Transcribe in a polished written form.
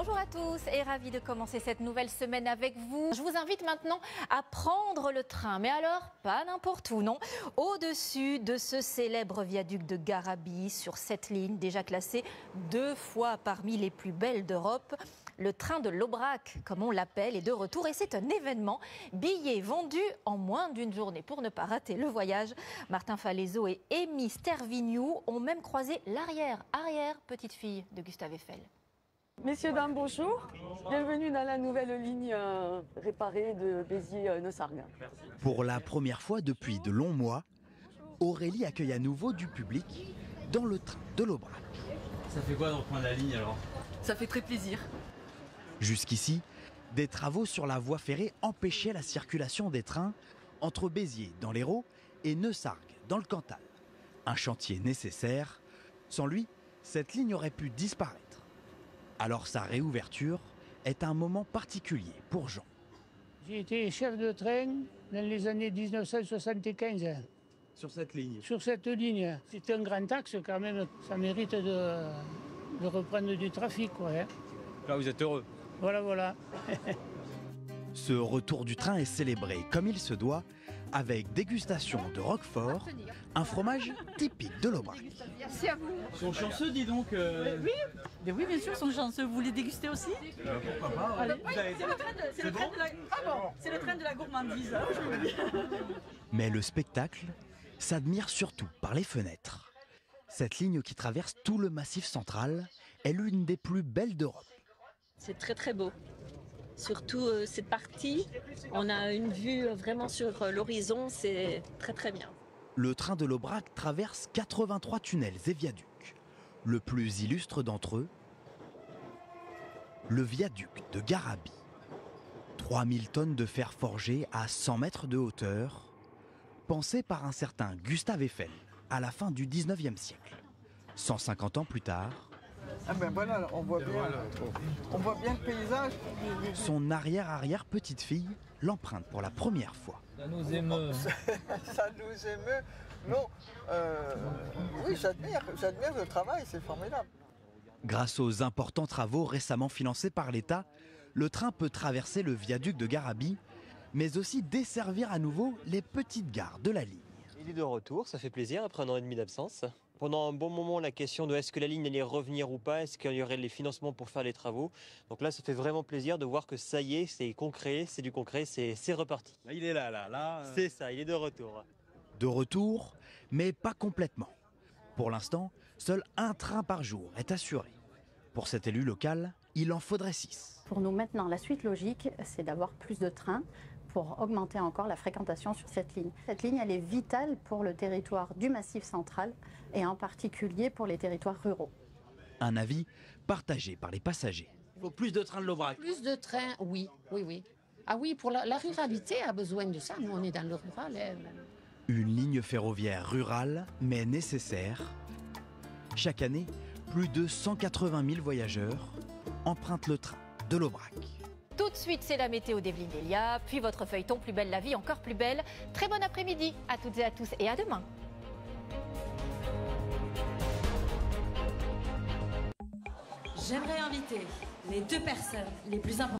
Bonjour à tous et ravi de commencer cette nouvelle semaine avec vous. Je vous invite maintenant à prendre le train, mais alors pas n'importe où, non. Au-dessus de ce célèbre viaduc de Garabi, sur cette ligne déjà classée 2 fois parmi les plus belles d'Europe, le train de l'Aubrac, comme on l'appelle, est de retour et c'est un événement. Billets vendus en moins d'une journée pour ne pas rater le voyage. Martin Falaiseau et Amy Stervignou ont même croisé l'arrière petite fille de Gustave Eiffel. Messieurs, dames, bonjour. Bienvenue dans la nouvelle ligne réparée de Béziers-Neussargues. Pour la première fois depuis de longs mois, Aurélie accueille à nouveau du public dans le train de l'Aubrac. Ça fait quoi de reprendre la ligne alors? Ça fait très plaisir. Jusqu'ici, des travaux sur la voie ferrée empêchaient la circulation des trains entre Béziers dans l'Hérault et Neussargues dans le Cantal. Un chantier nécessaire. Sans lui, cette ligne aurait pu disparaître. Alors sa réouverture est un moment particulier pour Jean. J'ai été chef de train dans les années 1975. Sur cette ligne? Sur cette ligne. C'est un grand axe quand même. Ça mérite de reprendre du trafic, quoi. Là vous êtes heureux? Voilà. Ce retour du train est célébré comme il se doit avec dégustation de Roquefort, un fromage typique de l'Aubrac. Merci à vous. Ils sont chanceux, dis donc. Oui, bien sûr, ils sont chanceux. Vous voulez déguster aussi? Pourquoi pas? Allez. C'est le train de la gourmandise. Mais le spectacle s'admire surtout par les fenêtres. Cette ligne qui traverse tout le Massif central est l'une des plus belles d'Europe. C'est très beau. Surtout cette partie, on a une vue vraiment sur l'horizon, c'est très bien. Le train de l'Aubrac traverse 83 tunnels et viaducs. Le plus illustre d'entre eux, le viaduc de Garabi. 3000 tonnes de fer forgé à 100 mètres de hauteur, pensé par un certain Gustave Eiffel à la fin du 19e siècle. 150 ans plus tard, ah ben voilà, on voit bien le paysage. son arrière-petite-fille l'emprunte pour la première fois. Ça nous émeut. Ça nous émeut. Non, oui, j'admire le travail, c'est formidable. Grâce aux importants travaux récemment financés par l'État, le train peut traverser le viaduc de Garabi, mais aussi desservir à nouveau les petites gares de la ligne. Il est de retour, ça fait plaisir après 1 an et demi d'absence. Pendant un bon moment, la question de est-ce que la ligne allait revenir ou pas, est-ce qu'il y aurait les financements pour faire les travaux. Donc là, ça fait vraiment plaisir de voir que ça y est, c'est concret, c'est du concret, c'est reparti. Là, il est là. C'est ça, il est de retour. De retour, mais pas complètement. Pour l'instant, seul un train par jour est assuré. Pour cet élu local, il en faudrait 6. Pour nous maintenant, la suite logique, c'est d'avoir plus de trains pour augmenter encore la fréquentation sur cette ligne. Cette ligne, elle est vitale pour le territoire du Massif central et en particulier pour les territoires ruraux. Un avis partagé par les passagers. Il faut plus de trains de l'Aubrac. Plus de trains, oui. Ah oui, pour la ruralité a besoin de ça. Nous, on est dans le rural. Une ligne ferroviaire rurale, mais nécessaire. Chaque année, plus de 180 000 voyageurs empruntent le train de l'Aubrac. Tout de suite, c'est la météo d'Evelyne Delia, puis votre feuilleton Plus belle la vie, encore plus belle. Très bon après-midi à toutes et à tous et à demain. J'aimerais inviter les 2 personnes les plus importantes.